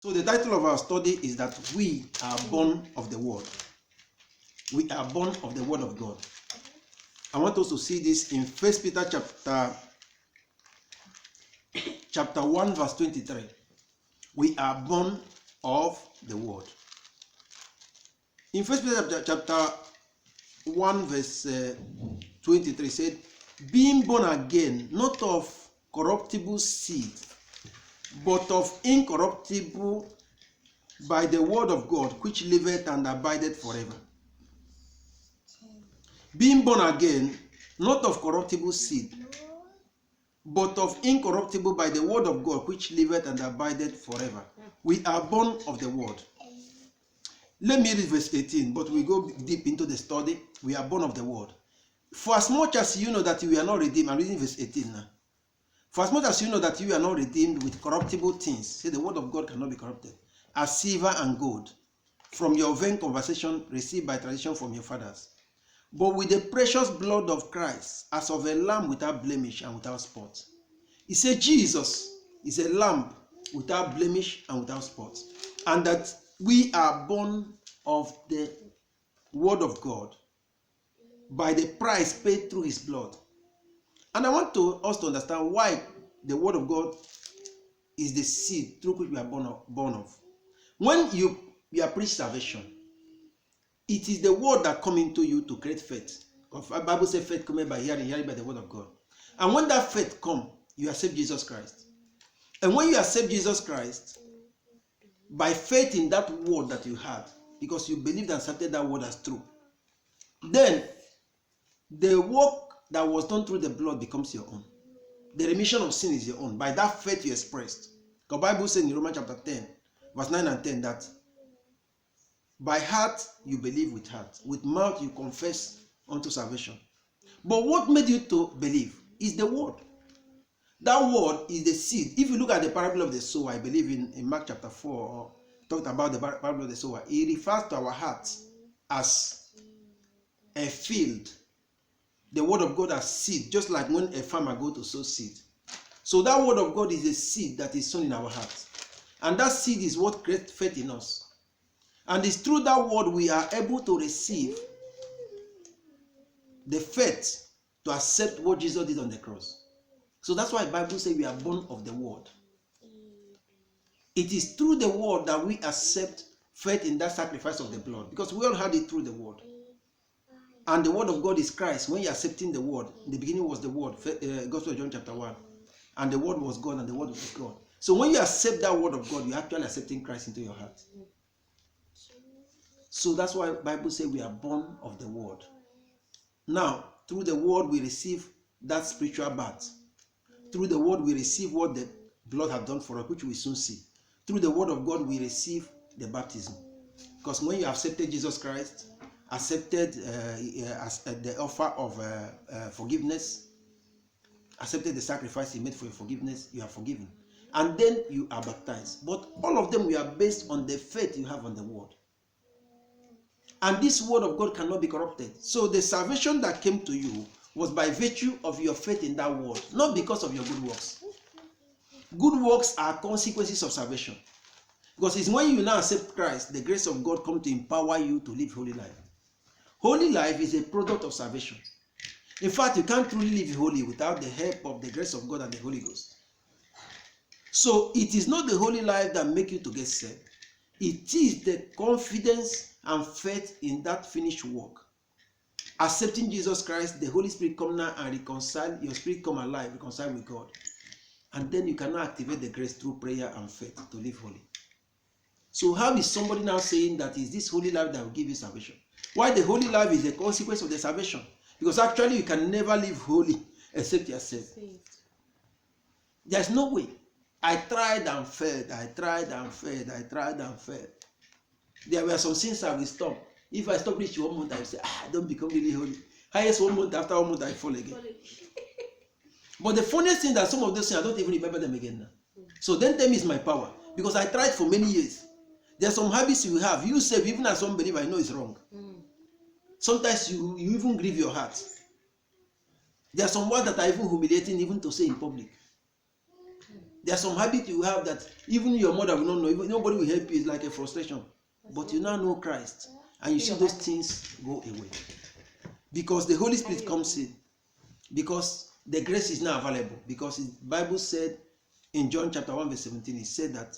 So the title of our study is that we are born of the word. We are born of the word of God. I want us to see this in 1 Peter chapter 1 verse 23. We are born of the word. In 1 Peter chapter 1 verse 23 said, being born again, not of corruptible seed, but of incorruptible, by the word of God, which liveth and abideth forever. Being born again, not of corruptible seed, but of incorruptible, by the word of God, which liveth and abideth forever. We are born of the word. Let me read verse 18, but we go deep into the study. We are born of the word. For as much as you know that you are not redeemed, I'm reading verse 18 now. For as much as you know that you are not redeemed with corruptible things, say the word of God cannot be corrupted, as silver and gold, from your vain conversation received by tradition from your fathers, but with the precious blood of Christ, as of a lamb without blemish and without spot. He said Jesus is a lamb without blemish and without spot, and that we are born of the word of God by the price paid through his blood. And I want us to understand why the word of God is the seed through which we are born of. When you are preached salvation, it is the word that comes into you to create faith. The Bible says faith comes by hearing, hearing by the word of God. And when that faith comes, you accept Jesus Christ. And when you accept Jesus Christ, by faith in that word that you had, because you believed and accepted that word as true, then the work that was done through the blood becomes your own. The remission of sin is your own. By that faith you expressed. The Bible says in Romans chapter 10, verse 9 and 10, that by heart you believe with heart, with mouth you confess unto salvation. But what made you to believe is the word. That word is the seed. If you look at the parable of the sower, I believe in Mark chapter 4, talked about the parable of the sower, it refers to our hearts as a field. The word of God as seed, just like when a farmer goes to sow seed. So that word of God is a seed that is sown in our hearts. And that seed is what creates faith in us. And it's through that word we are able to receive the faith to accept what Jesus did on the cross. So that's why the Bible says we are born of the word. It is through the word that we accept faith in that sacrifice of the blood, because we all had it through the word. And the word of God is Christ. When you're accepting the word, in the beginning was the word, Gospel of John chapter 1. And the word was God, and the word was God. So when you accept that word of God, you're actually accepting Christ into your heart. So that's why the Bible says we are born of the word. Now, through the word we receive that spiritual birth. Through the word we receive what the blood has done for us, which we soon see. Through the word of God we receive the baptism. Because when you accepted Jesus Christ, accepted the offer of forgiveness, accepted the sacrifice he made for your forgiveness, you are forgiven. And then you are baptized. But all of them we are based on the faith you have on the word. And this word of God cannot be corrupted. So the salvation that came to you was by virtue of your faith in that word, not because of your good works. Good works are consequences of salvation. Because it's when you now accept Christ, the grace of God comes to empower you to live holy life. Holy life is a product of salvation. In fact, you can't truly live holy without the help of the grace of God and the Holy Ghost. So it is not the holy life that makes you to get saved. It is the confidence and faith in that finished work. Accepting Jesus Christ, the Holy Spirit come now and reconcile, your spirit come alive, reconcile with God. And then you cannot activate the grace through prayer and faith to live holy. So how is somebody now saying that is this holy life that will give you salvation? Why the holy life is a consequence of the salvation? Because actually you can never live holy except you are saved. There's no way. I tried and failed. I tried and failed. I tried and failed. There were some sins I will stop. If I stop reaching 1 month, I will say, I don't become really holy. Highest 1 month, after 1 month, I fall again. But the funniest thing that some of those things, I don't even remember them again now. So then tell me it's my power. Because I tried for many years. There are some habits you have. You say, even as unbeliever, I know it's wrong. Sometimes you even grieve your heart. There are some words that are even humiliating even to say in public. There are some habits you have that even your mother will not know, even nobody will help you. It's like a frustration. But you now know Christ, and you see those things go away. Because the Holy Spirit comes in. Because the grace is now available. Because the Bible said in John chapter 1 verse 17, it said that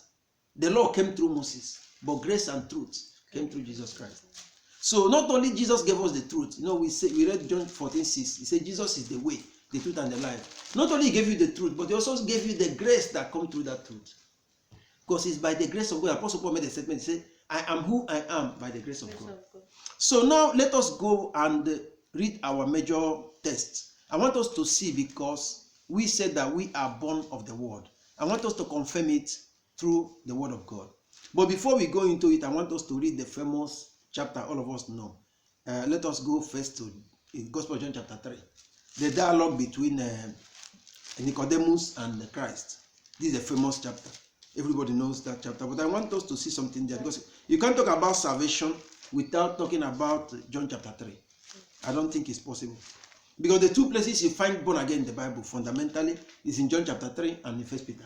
the law came through Moses, but grace and truth came through Jesus Christ. So not only Jesus gave us the truth, we read John 14:6. He said Jesus is the way, the truth, and the life. Not only he gave you the truth, but he also gave you the grace that comes through that truth. Because it's by the grace of God. Apostle Paul made a statement. He said, I am who I am by the grace of God. So now let us go and read our major text. I want us to see, because we said that we are born of the word. I want us to confirm it through the word of God. But before we go into it, I want us to read the famous chapter all of us know. Let us go first to Gospel of John chapter 3. The dialogue between Nicodemus and Christ. This is a famous chapter. Everybody knows that chapter. But I want us to see something there, because you can't talk about salvation without talking about John chapter 3. I don't think it's possible. Because the two places you find born again in the Bible fundamentally is in John chapter 3 and in 1 Peter.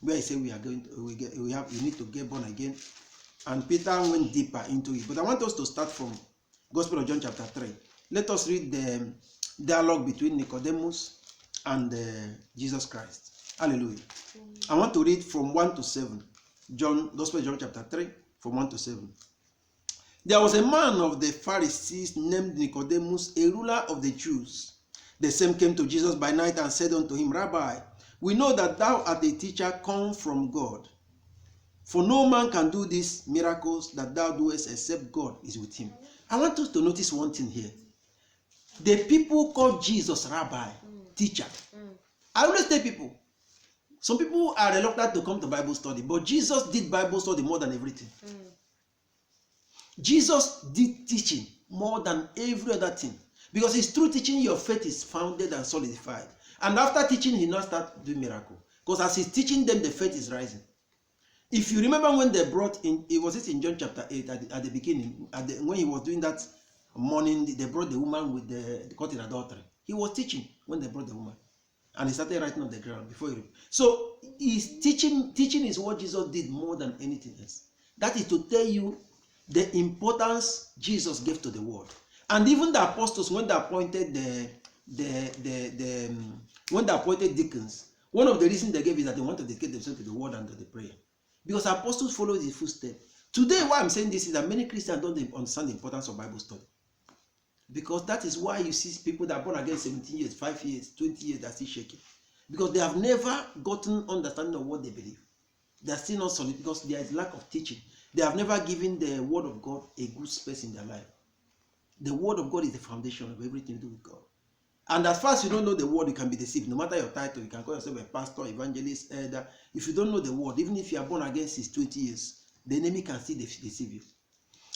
Where I say we need to get born again. And Peter went deeper into it. But I want us to start from Gospel of John chapter 3. Let us read the dialogue between Nicodemus and Jesus Christ. Hallelujah. I want to read from 1 to 7. Gospel of John chapter 3, from 1 to 7. There was a man of the Pharisees named Nicodemus, a ruler of the Jews. The same came to Jesus by night and said unto him, Rabbi, we know that thou art a teacher come from God. For no man can do these miracles that thou doest except God is with him. I want us to notice one thing here. The people call Jesus Rabbi, teacher. I always tell people, some people are reluctant to come to Bible study, but Jesus did Bible study more than everything. Jesus did teaching more than every other thing. Because it's through teaching your faith is founded and solidified. And after teaching, he now starts doing miracle. Because as he's teaching them, the faith is rising. If you remember when they brought in, it was in John chapter 8 at the beginning, when he was doing that morning, they brought the woman with the caught in adultery. He was teaching when they brought the woman. And he started writing on the ground before he. So his teaching is what Jesus did more than anything else. That is to tell you the importance Jesus gave to the word. And even the apostles, when they appointed when they appointed deacons, one of the reasons they gave is that they wanted to dedicate themselves to the word and to the prayer. Because apostles followed his footsteps. Today, why I'm saying this is that many Christians don't understand the importance of Bible study. Because that is why you see people that are born again 17 years, 5 years, 20 years, they're still shaking. Because they have never gotten understanding of what they believe. They're still not solid because there is lack of teaching. They have never given the word of God a good space in their life. The word of God is the foundation of everything to do with God. And as far as you don't know the word, you can be deceived. No matter your title, you can call yourself a pastor, evangelist, elder. If you don't know the word, even if you are born again since 20 years, the enemy can still deceive you.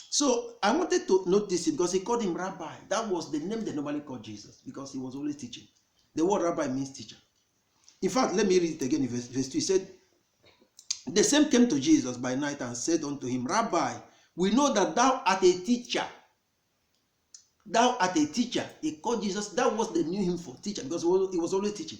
So I wanted to note this because he called him Rabbi. That was the name they normally called Jesus because he was always teaching. The word Rabbi means teacher. In fact, let me read it again in verse 2. He said, the same came to Jesus by night and said unto him, Rabbi, we know that thou art a teacher. Thou art a teacher. He called Jesus. That was they knew him for teacher because he was always teaching.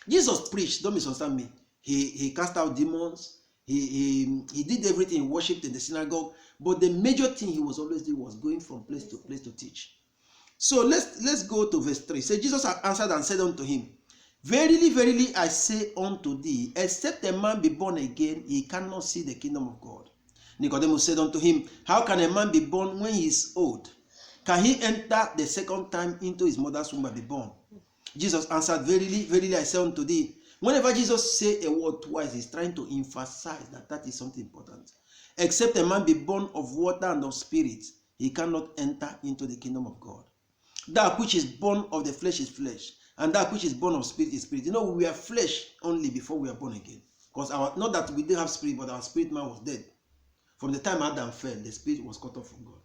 Jesus preached. Don't misunderstand me. He cast out demons. He did everything. He worshipped in the synagogue. But the major thing he was always doing was going from place to place to teach. So let's go to verse 3. Say, Jesus answered and said unto him, Verily, verily, I say unto thee, except a man be born again, he cannot see the kingdom of God. Nicodemus said unto him, How can a man be born when he is old? Can he enter the second time into his mother's womb and be born? Jesus answered, Verily, verily, I say unto thee. Whenever Jesus say a word twice, he's trying to emphasize that is something important. Except a man be born of water and of spirit, he cannot enter into the kingdom of God. That which is born of the flesh is flesh, and that which is born of spirit is spirit. You know, we are flesh only before we are born again. Because not that we didn't have spirit, but our spirit man was dead. From the time Adam fell, the spirit was cut off from God.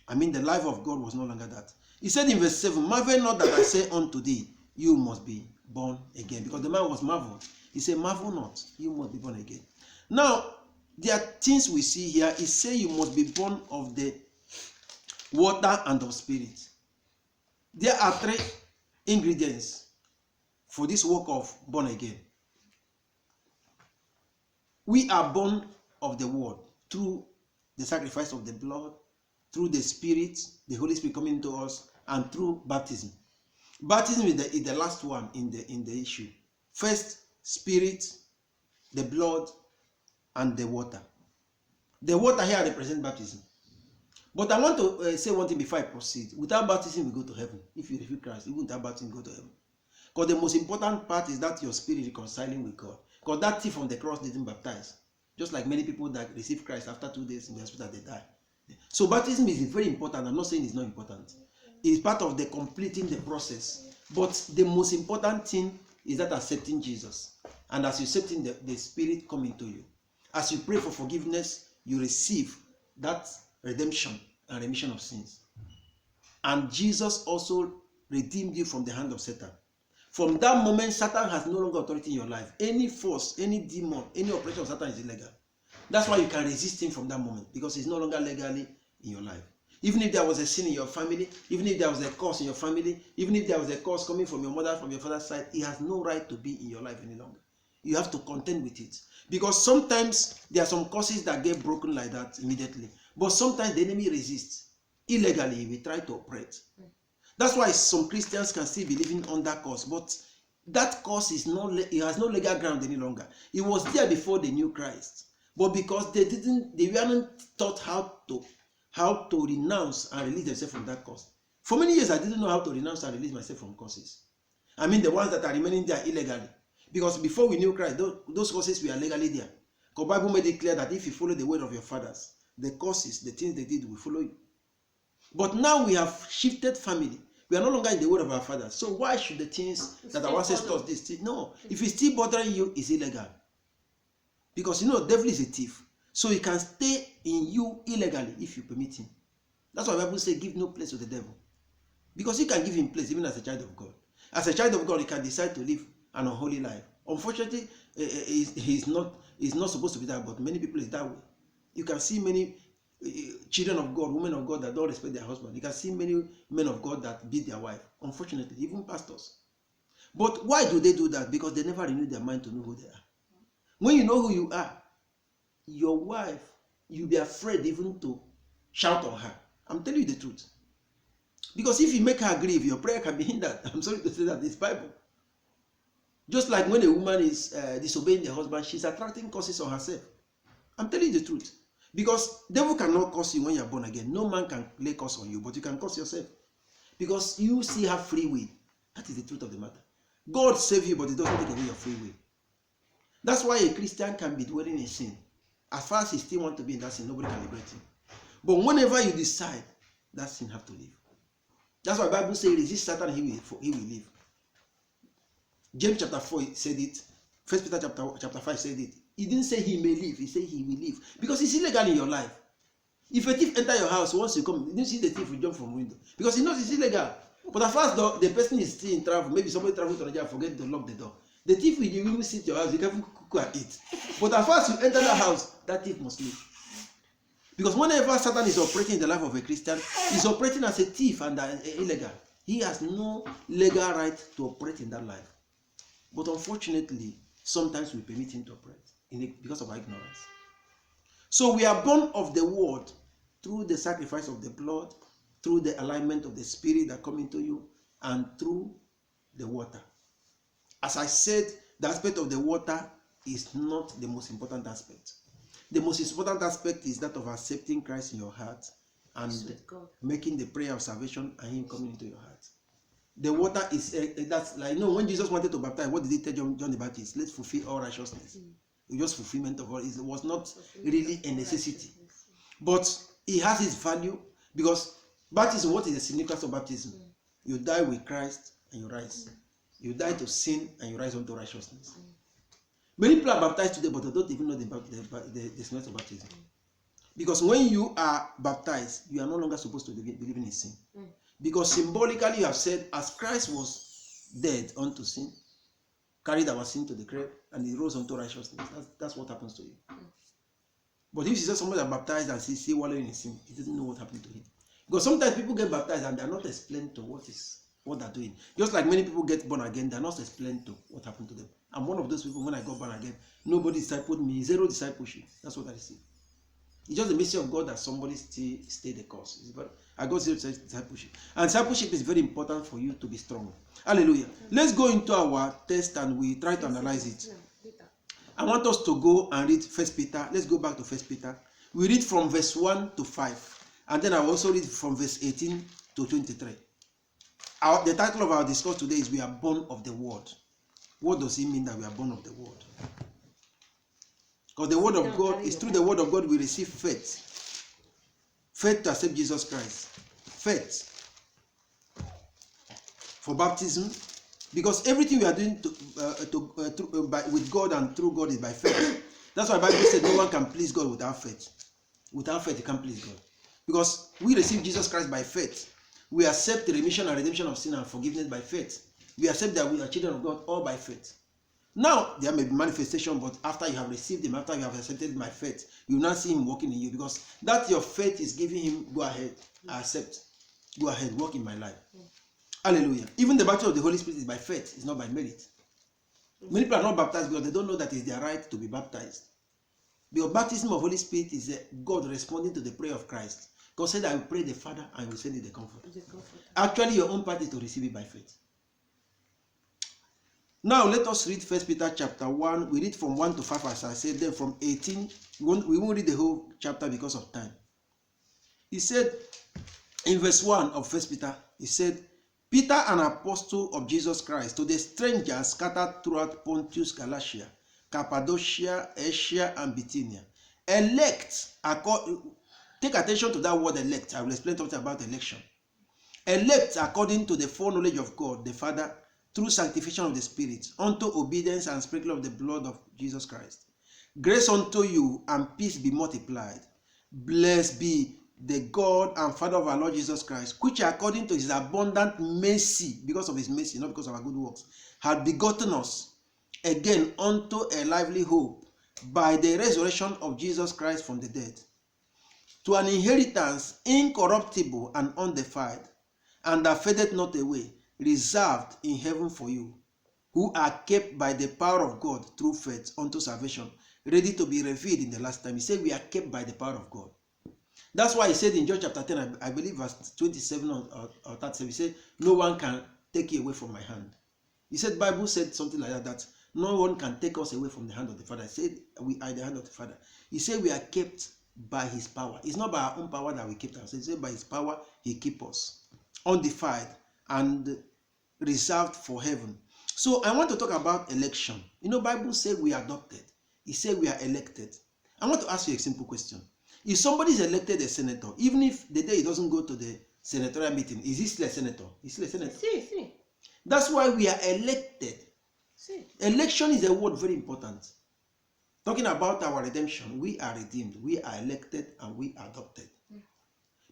I mean, the life of God was no longer that. He said in verse 7, Marvel not that I say unto thee, you must be born again. Because the man was marveled. He said, Marvel not, you must be born again. Now, there are things we see here. He said you must be born of the water and of spirit. There are 3 ingredients for this work of born again. We are born of the word through the sacrifice of the blood, through the Spirit, the Holy Spirit coming to us, and through baptism. Baptism is the last one in the issue. First, Spirit, the blood, and the water. The water here represents baptism. But I want to say one thing before I proceed. Without baptism, we go to heaven. If you refuse Christ, even without baptism, you go to heaven. Because the most important part is that your spirit reconciling with God. Because that thief on the cross didn't baptize. Just like many people that receive Christ after 2 days in the hospital, they die. So baptism is very important. I'm not saying it's not important. It's part of the completing the process. But the most important thing is that accepting Jesus. And as you accepting the Spirit coming to you. As you pray for forgiveness, you receive that redemption and remission of sins. And Jesus also redeemed you from the hand of Satan. From that moment, Satan has no longer authority in your life. Any force, any demon, any operation of Satan is illegal. That's why you can resist him from that moment, because he's no longer legally in your life. Even if there was a sin in your family, even if there was a curse in your family, even if there was a curse coming from your mother, from your father's side, he has no right to be in your life any longer. You have to contend with it. Because sometimes there are some curses that get broken like that immediately. But sometimes the enemy resists. Illegally, he will try to operate. That's why some Christians can still be living under curse. But that curse is not, it has no legal ground any longer. It was there before they knew Christ. But because they weren't taught how to renounce and release themselves from that curse. For many years, I didn't know how to renounce and release myself from curses. I mean, the ones that are remaining there illegally. Because before we knew Christ, those curses were legally there. The Bible made it clear that if you follow the word of your fathers, the curses, the things they did will follow you. But now we have shifted family. We are no longer in the word of our fathers. So why should the things that our ancestors did? No. If it's still bothering you, it's illegal. Because the devil is a thief. So he can stay in you illegally if you permit him. That's why the Bible says give no place to the devil. Because you can give him place even as a child of God. As a child of God, he can decide to live an unholy life. Unfortunately, he's not supposed to be that, but many people is that way. You can see many children of God, women of God that don't respect their husband. You can see many men of God that beat their wife. Unfortunately, even pastors. But why do they do that? Because they never renew their mind to know who they are. When you know who you are, your wife, you'll be afraid even to shout on her. I'm telling you the truth. Because if you make her grieve, your prayer can be hindered. I'm sorry to say that, it's Bible. Just like when a woman is disobeying the husband, she's attracting curses on herself. I'm telling you the truth. Because devil cannot curse you when you're born again. No man can lay curse on you, but you can curse yourself. Because you still have free will. That is the truth of the matter. God saved you, but he doesn't take away your free will. That's why a Christian can be dwelling in sin. As far as he still wants to be in that sin, nobody can liberate him. But whenever you decide, that sin have to leave. That's why the Bible says, resist Satan, he will leave. James chapter 4 said it. 1 Peter chapter 5 said it. He didn't say he may leave. He said he will leave. Because it's illegal in your life. If a thief enter your house, once you come, you don't see the thief will jump from window. Because he knows it's illegal. But as far as the person is still in travel, maybe somebody traveling to Nigeria and forget to lock the door. The thief will even sit your house, you can cook and eat. But as far as you enter the house, that thief must leave. Because whenever Satan is operating in the life of a Christian, he's operating as a thief and illegal. He has no legal right to operate in that life. But unfortunately, sometimes we permit him to operate because of our ignorance. So we are born of the word through the sacrifice of the blood, through the alignment of the Spirit that come into you, and through the water. As I said, the aspect of the water is not the most important aspect. The most important aspect is that of accepting Christ in your heart and making the prayer of salvation and him coming into your heart. The water is, that's like, when Jesus wanted to baptize, what did he tell John the Baptist? Let's fulfill all righteousness. It was just fulfillment of all. It was not really a necessity. But it has its value because baptism, what is the significance of baptism? You die with Christ and you rise. You die to sin and you rise unto righteousness. Many people are baptized today, but they don't even know the significance of baptism. Because when you are baptized, you are no longer supposed to be living in sin. Because symbolically you have said, as Christ was dead unto sin, carried our sin to the grave, and he rose unto righteousness. That's what happens to you. But if you see somebody that baptized and see wallowing in sin, he doesn't know what happened to him. Because sometimes people get baptized and they are not explained to what is what they're doing. Just like many people get born again, they're not explained to what happened to them. I'm one of those people. When I got born again, nobody discipled me, zero discipleship. That's what I see. It's just the mercy of God that somebody still stayed the course. But I got zero discipleship. And discipleship is very important for you to be strong. Hallelujah. Let's go into our text and we try to analyze it. I want us to go and read 1 Peter. Let's go back to 1 Peter. We read from verse 1 to 5. And then I will also read from verse 18 to 23. The title of our discourse today is We Are Born of the Word. What does it mean that we are born of the Word? Because the Word of God, is through the Word of God we receive faith. Faith to accept Jesus Christ. Faith for baptism. Because everything we are doing with God and through God is by faith. That's why the Bible said no one can please God without faith. Without faith, you can't please God. Because we receive Jesus Christ by faith. We accept the remission and redemption of sin and forgiveness by faith. We accept that we are children of God all by faith. Now, there may be manifestation, but after you have received him, after you have accepted him by faith, you will not see him working in you, because that your faith is giving him, go ahead, I accept. Go ahead, work in my life. Hallelujah. Even the baptism of the Holy Spirit is by faith, it's not by merit. Many people are not baptized because they don't know that it's their right to be baptized. Because baptism of Holy Spirit is God responding to the prayer of Christ. God said, I will pray the Father and will send you the Comforter. Actually, your own part is to receive it by faith. Now, let us read 1 Peter chapter 1. We read from 1 to 5, as I said, then from 18. We won't read the whole chapter because of time. He said, in verse 1 of 1 Peter, he said, Peter, an apostle of Jesus Christ, to the strangers scattered throughout Pontus, Galatia, Cappadocia, Asia, and Bithynia, elect, take attention to that word elect. I will explain something about election. Elect according to the foreknowledge of God, the Father, through sanctification of the Spirit, unto obedience and sprinkling of the blood of Jesus Christ. Grace unto you and peace be multiplied. Blessed be the God and Father of our Lord Jesus Christ, which according to his abundant mercy, because of his mercy, not because of our good works, had begotten us again unto a lively hope by the resurrection of Jesus Christ from the dead, to an inheritance incorruptible and undefiled, and that fadeth not away, reserved in heaven for you, who are kept by the power of God through faith unto salvation, ready to be revealed in the last time. He said we are kept by the power of God. That's why he said in John chapter 10, I believe verse 27 or 37, he said, no one can take you away from my hand. He said, Bible said something like that no one can take us away from the hand of the Father. He said, we are in the hand of the Father. He said we are kept by his power. It's not by our own power that we keep ourselves. He said by his power, he keeps us undefiled and reserved for heaven. So I want to talk about election. You know, Bible says we are adopted. It says we are elected. I want to ask you a simple question. If somebody is elected a senator, even if the day he doesn't go to the senatorial meeting, is he still a senator? He's still a senator. Sí. That's why we are elected. Sí. Election is a word very important. Talking about our redemption, we are redeemed, we are elected, and we are adopted.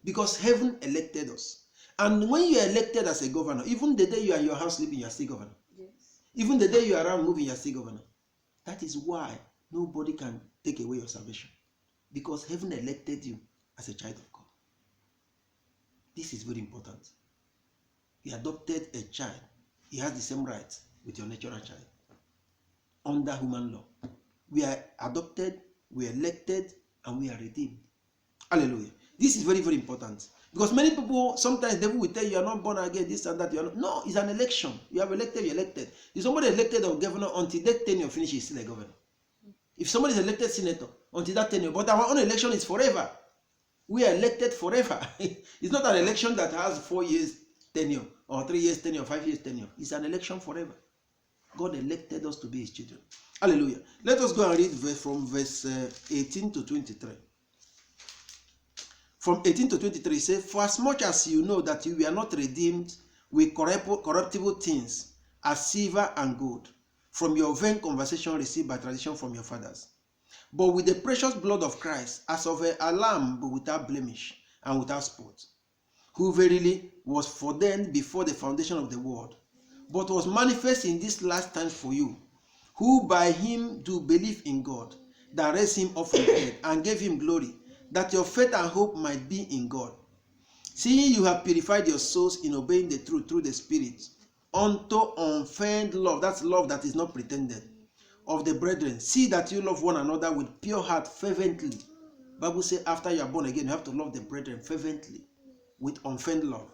Because heaven elected us. And when you are elected as a governor, even the day you are in your house sleeping, you are still governor. Yes. Even the day you are around moving, you are still governor. That is why nobody can take away your salvation. Because heaven elected you as a child of God. This is very important. He adopted a child. He has the same rights with your natural child. Under human law. We are adopted, we are elected, and we are redeemed. Hallelujah. This is very, very important. Because many people, sometimes the devil will tell you, you are not born again, this and that. You are not. No, it's an election. You have elected, you're elected. If somebody is elected a governor, until that tenure finishes, he's still a governor. If somebody is elected senator, until that tenure, but our own election is forever. We are elected forever. It's not an election that has 4 years tenure, or 3 years tenure, or 5 years tenure. It's an election forever. God elected us to be his children. Hallelujah. Let us go and read from verse 18 to 23. From 18 to 23, it says, for as much as you know that you were not redeemed with corruptible things, as silver and gold, from your vain conversation received by tradition from your fathers, but with the precious blood of Christ, as of a lamb without blemish and without spot, who verily was foreordained before the foundation of the world, but was manifest in this last time for you, who by him do believe in God, that raised him up from the dead, and gave him glory, that your faith and hope might be in God. Seeing you have purified your souls in obeying the truth through the Spirit, unto unfeigned love, that's love that is not pretended, of the brethren. See that you love one another with pure heart fervently. Bible says after you are born again, you have to love the brethren fervently with unfeigned love.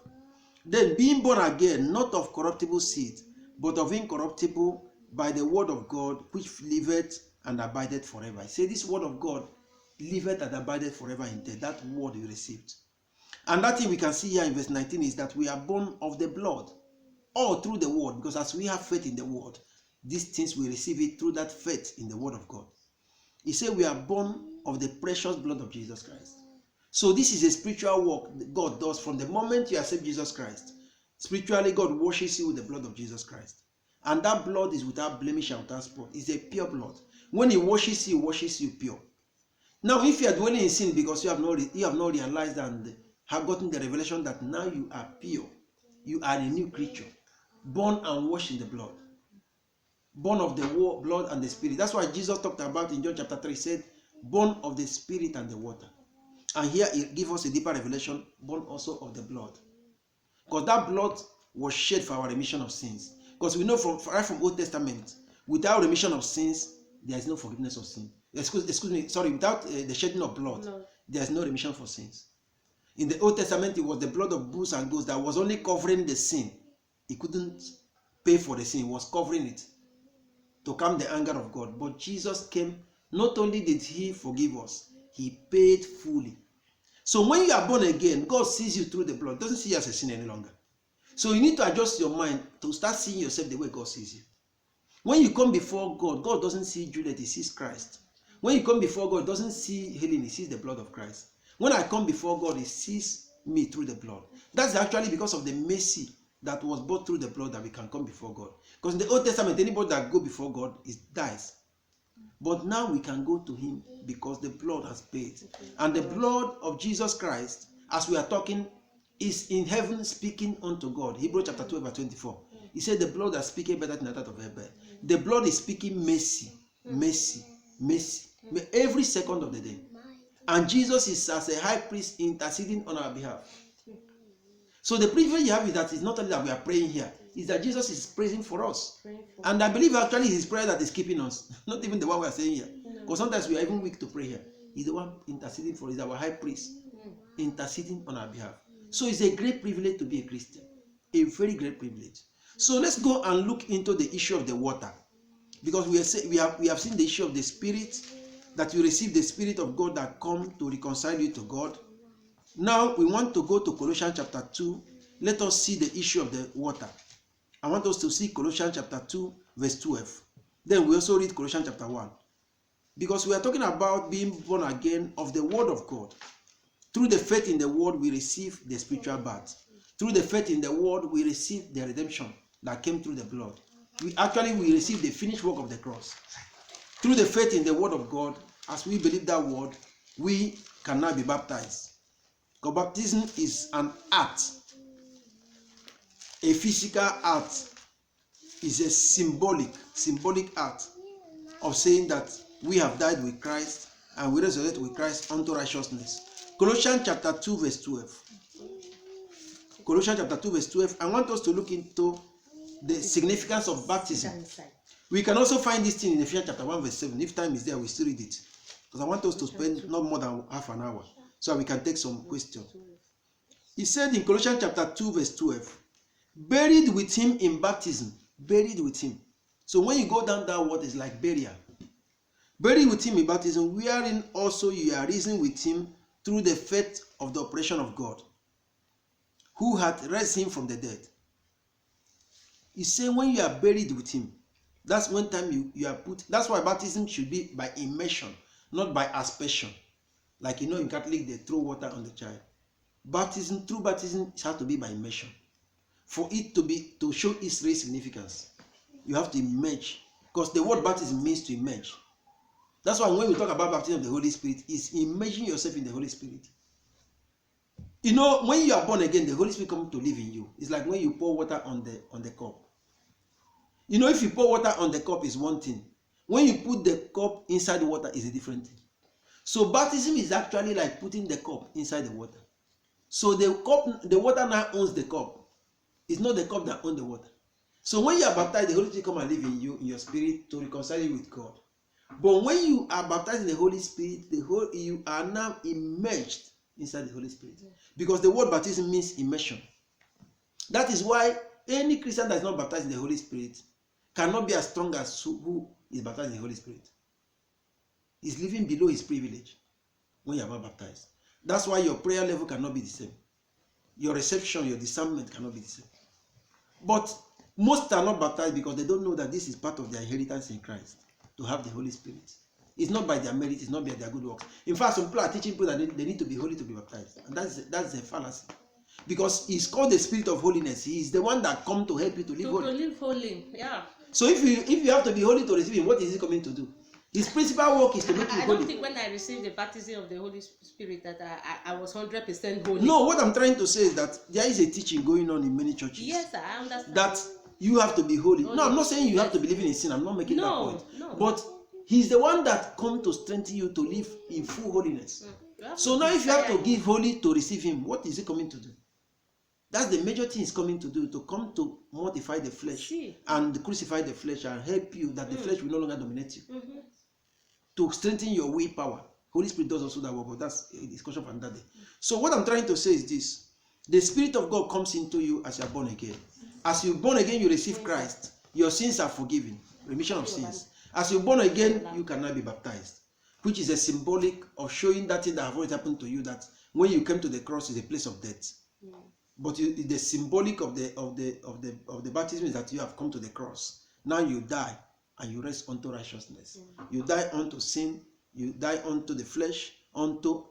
Then being born again, not of corruptible seed, but of incorruptible, by the word of God, which liveth and abideth forever. I say this word of God liveth and abideth forever in death. That word you received. And that thing we can see here in verse 19 is that we are born of the blood, all through the word, because as we have faith in the word, these things we receive it through that faith in the word of God. He said we are born of the precious blood of Jesus Christ. So this is a spiritual work that God does from the moment you accept Jesus Christ. Spiritually, God washes you with the blood of Jesus Christ. And that blood is without blemish and without spot. It's a pure blood. When he washes you pure. Now, if you are dwelling in sin because you have not realized and have gotten the revelation that now you are pure, you are a new creature, born and washed in the blood, born of the blood and the Spirit. That's why Jesus talked about in John chapter 3, he said, born of the Spirit and the water. And here he gives us a deeper revelation, born also of the blood. Because that blood was shed for our remission of sins. Because we know right from Old Testament, without remission of sins, there is no forgiveness of sin. Without the shedding of blood, there is no remission for sins. In the Old Testament, it was the blood of bulls and goats that was only covering the sin. It couldn't pay for the sin, it was covering it to calm the anger of God. But Jesus came, not only did he forgive us, he paid fully. So when you are born again, God sees you through the blood, doesn't see you as a sinner any longer. So you need to adjust your mind to start seeing yourself the way God sees you. When you come before God, God doesn't see Juliet, he sees Christ. When you come before God, he doesn't see Helen, he sees the blood of Christ. When I come before God, he sees me through the blood. That's actually because of the mercy that was brought through the blood that we can come before God. Because in the Old Testament, anybody that go before God dies. But now we can go to him because the blood has paid. And the blood of Jesus Christ, as we are talking, is in heaven speaking unto God. Hebrews chapter 12 verse 24. He said the blood that speaketh better than that of Abel. The blood is speaking mercy, mercy, mercy, every second of the day. And Jesus is as a high priest interceding on our behalf. So the privilege you have is that it's not only that we are praying here, it's that Jesus is praising for us. And I believe actually it's his prayer that is keeping us, not even the one we are saying here. Because sometimes we are even weak to pray here. He's the one interceding for us, he's our high priest, interceding on our behalf. So it's a great privilege to be a Christian. A very great privilege. So let's go and look into the issue of the water. Because we have seen the issue of the Spirit, that you receive the Spirit of God that comes to reconcile you to God. Now we want to go to Colossians chapter 2. Let us see the issue of the water. I want us to see Colossians chapter 2 verse 12. Then we also read Colossians chapter 1. Because we are talking about being born again of the word of God. Through the faith in the word, we receive the spiritual birth. Through the faith in the word, we receive the redemption that came through the blood. We receive the finished work of the cross. Through the faith in the word of God, as we believe that word, we can now be baptized. Because baptism is an act, a physical act, is a symbolic act of saying that we have died with Christ and we resurrected with Christ unto righteousness. Colossians chapter 2 verse 12. Colossians chapter 2 verse 12. I want us to look into the significance of baptism. We can also find this thing in Ephesians chapter 1 verse 7. If time is there, we still read it. Because I want us to spend not more than half an hour so we can take some questions. He said in Colossians chapter 2 verse 12, buried with him in baptism. Buried with him. So when you go down that word, it's like burial. Buried with him in baptism, wherein also you are risen with him through the faith of the operation of God, who hath raised him from the dead. He said when you are buried with him, that's one time you are put. That's why baptism should be by immersion, not by aspersion. Like in Catholic, they throw water on the child. True baptism has to be by immersion. For it to show its real significance, you have to immerse. Because the word baptism means to immerse. That's why when we talk about baptism of the Holy Spirit, it's immersing yourself in the Holy Spirit. When you are born again, the Holy Spirit comes to live in you. It's like when you pour water on the cup. If you pour water on the cup is one thing. When you put the cup inside the water is a different thing. So baptism is actually like putting the cup inside the water. So the water now owns the cup. It's not the cup that owns the water. So when you are baptized, the Holy Spirit come and live in you, in your spirit, to reconcile you with God. But when you are baptized in the Holy Spirit, you are now immersed inside the Holy Spirit. Because the word baptism means immersion. That is why any Christian that is not baptized in the Holy Spirit cannot be as strong as who is baptized in the Holy Spirit. He's living below his privilege when you are not baptized. That's why your prayer level cannot be the same. Your reception, your discernment cannot be the same. But most are not baptized because they don't know that this is part of their inheritance in Christ, to have the Holy Spirit. It's not by their merit, it's not by their good works. In fact, some people are teaching people that they need to be holy to be baptized. And that's a fallacy. Because he's called the Spirit of holiness. He is the one that comes to help you to live holy. To live holy, yeah. So if you have to be holy to receive him, what is he coming to do? His principal work is to make you holy. I don't think when I received the baptism of the Holy Spirit that I was 100% holy. No, what I'm trying to say is that there is a teaching going on in many churches. Yes, I understand. That you have to be holy. No, I'm not saying you have to be living in sin. I'm not making that point. No. But he's the one that comes to strengthen you to live in full holiness. So now if you have to give holy to receive him, what is he coming to do? That's the major thing he's coming to do, to come to mortify the flesh and crucify the flesh and help you that the flesh will no longer dominate you. To strengthen your willpower. Holy Spirit does also that work, but that's a discussion for another day. So what I'm trying to say is this. The Spirit of God comes into you as you are born again. As you're born again, you receive Christ. Your sins are forgiven. Remission of sins. As you're born again, you cannot be baptized, which is a symbolic of showing that thing that have already happened to you, that when you came to the cross is a place of death. But the symbolic of the baptism is that you have come to the cross. Now you die and you rest unto righteousness. You die unto sin, you die unto the flesh, unto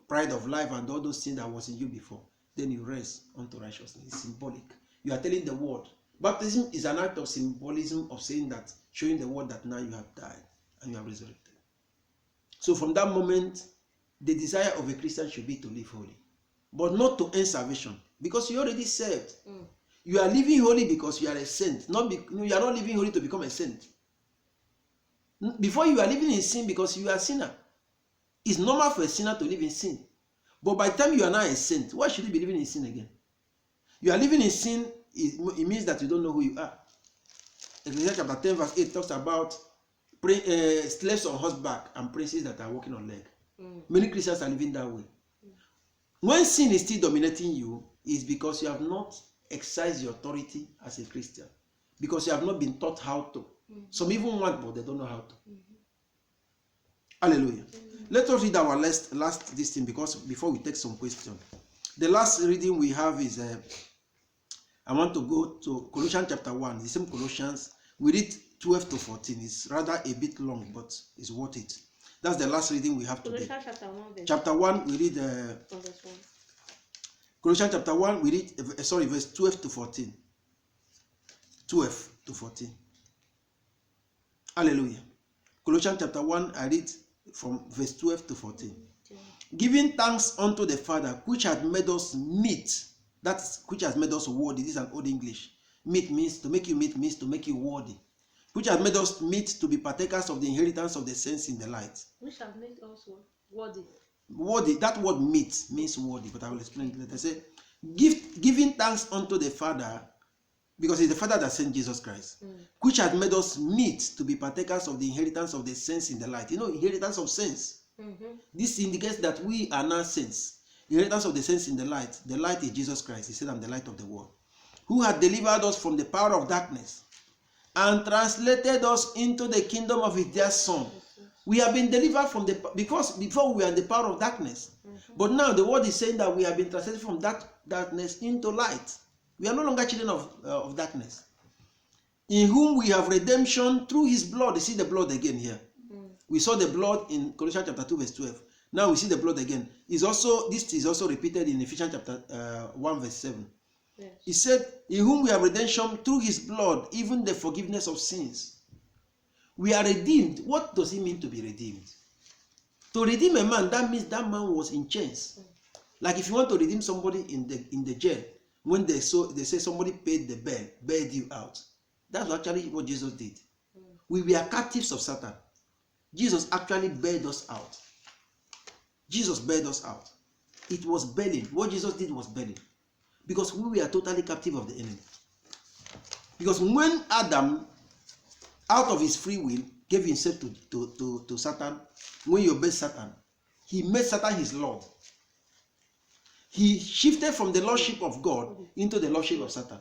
pride of life and all those things that was in you before. Then you rest unto righteousness. It's symbolic. You are telling the world. Baptism is an act of symbolism of saying that, showing the world that now you have died and you have resurrected. So from that moment, the desire of a Christian should be to live holy, but not to earn salvation, because you already saved. You are living holy because you are a saint. You are not living holy to become a saint. Before, you are living in sin because you are a sinner. It's normal for a sinner to live in sin. But by the time you are now a saint, why should you be living in sin again? You are living in sin, it means that you don't know who you are. Ecclesiastes chapter 10 verse 8 talks about slaves on horseback and princes that are walking on leg. Many Christians are living that way. When sin is still dominating you, it's because you have not exercised your authority as a Christian. Because you have not been taught how to. Some even want, but they don't know how to. Hallelujah. Let us read our last this thing, because before we take some questions. The last reading we have is, I want to go to Colossians chapter 1. The same Colossians. We read 12 to 14. It's rather a bit long, but it's worth it. That's the last reading we have today. Colossians chapter 1, we read Colossians chapter 1, we read verse 12 to 14. 12 to 14. Hallelujah. Colossians chapter 1, I read from verse 12 to 14. Giving thanks unto the Father, which had made us meet. That's which has made us worthy. This is an old English. Meet means to make you meet, means to make you worthy. Which has made us meet to be partakers of the inheritance of the saints in the light. Which has made us worthy. Worthy. That word meet means worthy, but I will explain it later. I say, giving thanks unto the Father, because it's the Father that sent Jesus Christ, which has made us meet to be partakers of the inheritance of the saints in the light. You know, inheritance of saints. This indicates that we are now saints. Inheritance of the saints in the light. The light is Jesus Christ. He said, I'm the light of the world. Who had delivered us from the power of darkness and translated us into the kingdom of his dear Son. We have been delivered from because before we were in the power of darkness. But now the word is saying that we have been translated from that darkness into light. We are no longer children of darkness. In whom we have redemption through his blood. You see the blood again here. We saw the blood in Colossians chapter 2 verse 12. Now we see the blood again. This is also repeated in Ephesians chapter 1 verse 7. Yes. He said, in whom we have redemption through his blood, even the forgiveness of sins. We are redeemed. What does it mean to be redeemed? To redeem a man, that means that man was in chains. Like if you want to redeem somebody in the jail, when they say somebody paid the bailed you out. That's actually what Jesus did. We were captives of Satan. Jesus actually bailed us out. Jesus bailed us out. It was belling. What Jesus did was belling. Because we were totally captive of the enemy. Because when Adam, out of his free will, gave himself to Satan, when you obey Satan, he made Satan his Lord. He shifted from the lordship of God into the lordship of Satan.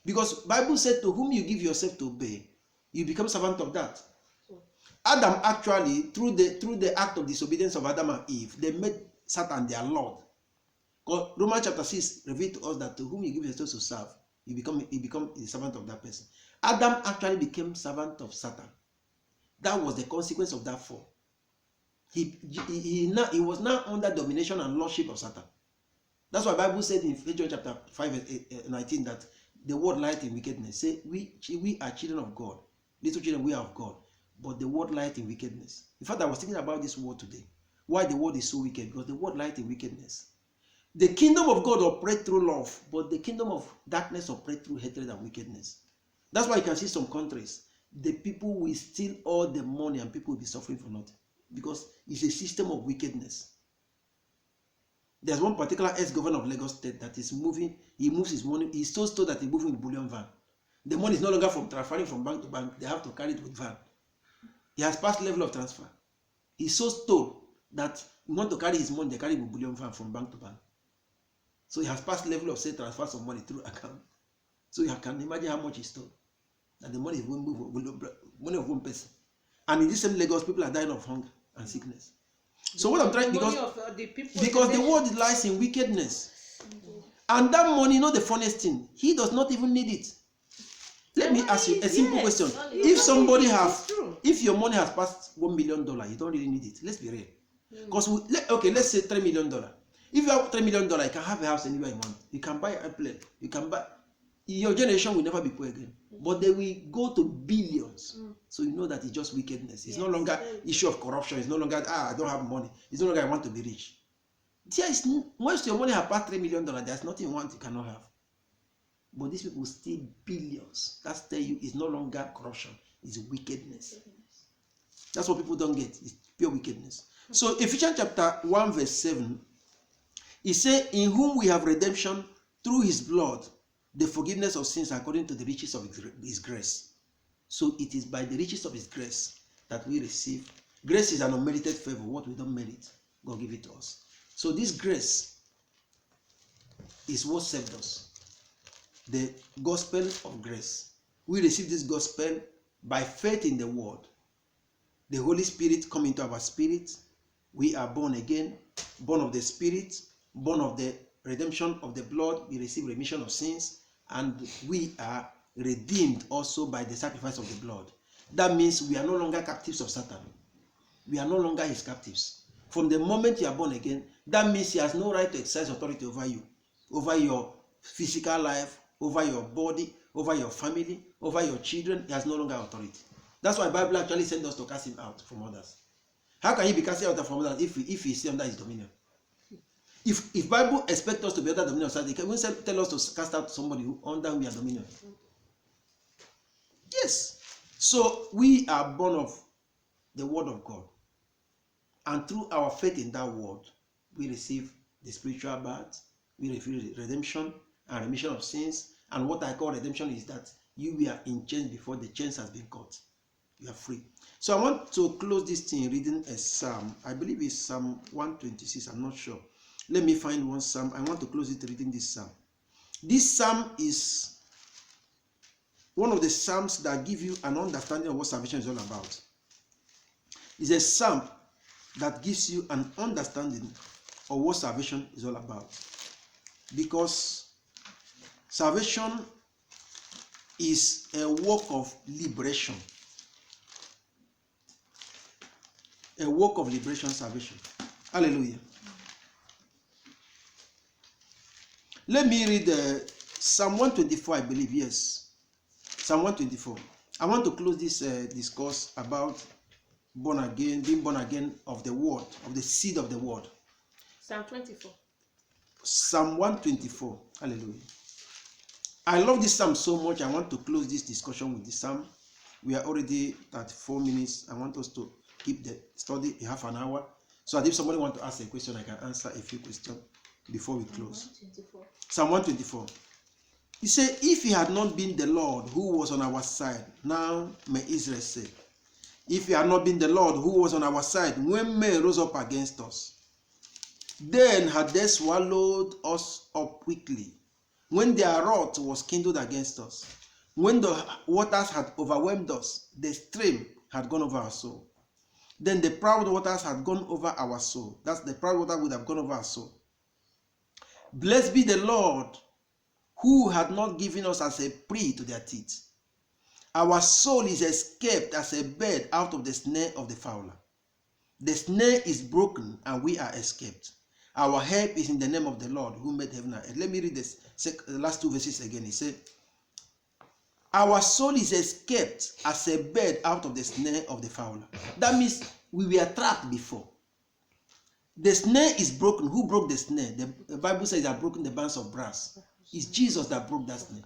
Because Bible said, to whom you give yourself to obey, you become servant of that. Adam actually, through the act of disobedience of Adam and Eve, they made Satan their Lord. God, Romans chapter 6 revealed to us that to whom you give yourself to serve, you become the servant of that person. Adam actually became servant of Satan. That was the consequence of that fall. He was now under domination and lordship of Satan. That's why the Bible said in Ephesians chapter 5 19 that the word light in wickedness. Say we are children of God. Little children, we are of God. But the word light in wickedness. In fact, I was thinking about this word today. Why the word is so wicked? Because the word light in wickedness. The kingdom of God operates through love, but the kingdom of darkness operates through hatred and wickedness. That's why you can see some countries, the people will steal all the money and people will be suffering for nothing. Because it's a system of wickedness. There's one particular ex-governor of Lagos State that is moving, he moves his money, he's so slow that he's moving with bullion van. The money is no longer from transferring from bank to bank, they have to carry it with van. He has passed level of transfer. He's so stole that he want to carry his money, they carry it with bullion van from bank to bank. So he has passed level of say transfer some money through account. So you can imagine how much he stole. And the money will move, money of one person. And in this same Lagos, people are dying of hunger and sickness. So what I'm trying, because the world lies in wickedness. And that money, not the funniest thing, he does not even need it. Let me ask you a simple question. If your money has passed $1 million, you don't really need it. Let's be real. Because let's say $3 million. If you have $3 million, you can have a house anywhere you want. You can buy a plane. You can buy. Your generation will never be poor again. But they will go to billions. So you know that it's just wickedness. It's no longer issue of corruption. It's no longer, I don't have money. It's no longer, I want to be rich. Once your money has passed $3 million, there's nothing you want you cannot have. But these people steal billions. That's tell you it's no longer corruption. It's wickedness. That's what people don't get. It's pure wickedness. So Ephesians chapter 1 verse 7, he said, in whom we have redemption through his blood, the forgiveness of sins according to the riches of his grace. So it is by the riches of his grace that we receive. Grace is an unmerited favor. What we don't merit, God give it to us. So this grace is what saved us. The gospel of grace. We receive this gospel by faith in the word. The Holy Spirit come into our spirit. We are born again, born of the Spirit, born of the redemption of the blood. We receive remission of sins, and we are redeemed also by the sacrifice of the blood. That means we are no longer captives of Satan. We are no longer his captives. From the moment you are born again, that means he has no right to exercise authority over you, over your physical life, over your body, over your family, over your children. He has no longer authority. That's why the Bible actually sends us to cast him out from others. How can he be casted out from others if he is under his dominion? If Bible expects us to be under dominion of Satan, he can tell us to cast out somebody who under whom we are dominion. Yes. So we are born of the word of God. And through our faith in that word, we receive the spiritual birth, we receive redemption and remission of sins. And what I call redemption is that you were in chains before the chains has been cut. You are free. So I want to close this thing reading a psalm. I believe it's Psalm 126. I'm not sure. Let me find one psalm. I want to close it reading this psalm. This psalm is one of the psalms that give you an understanding of what salvation is all about. It's a psalm that gives you an understanding of what salvation is all about. Because salvation is a work of liberation. A work of liberation, salvation. Hallelujah. Let me read Psalm 124, I believe, yes. Psalm 124. I want to close this discourse about born again, being born again of the word, of the seed of the word. Psalm 24. Psalm 124. Hallelujah. I love this psalm so much. I want to close this discussion with this psalm. We are already at 4 minutes. I want us to keep the study a half an hour. So that if somebody want to ask a question, I can answer a few questions before we close. 124. Psalm 124. He said, if he had not been the Lord who was on our side, now may Israel say, if he had not been the Lord who was on our side, when men rose up against us, then had they swallowed us up quickly. When their wrath was kindled against us, when the waters had overwhelmed us, the stream had gone over our soul. Then the proud waters had gone over our soul. That's the proud water would have gone over our soul. Blessed be the Lord, who had not given us as a prey to their teeth. Our soul is escaped as a bird out of the snare of the fowler. The snare is broken and we are escaped. Our help is in the name of the Lord who made heaven and earth. Let me read the last two verses again. He said, our soul is escaped as a bird out of the snare of the fowler. That means we were trapped before. The snare is broken. Who broke the snare? The Bible says that broken the bands of brass. It's Jesus that broke that snare.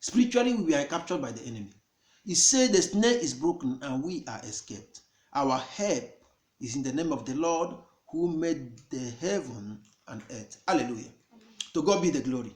Spiritually, we were captured by the enemy. He said the snare is broken and we are escaped. Our help is in the name of the Lord who made the heaven and earth. Hallelujah. To God be the glory.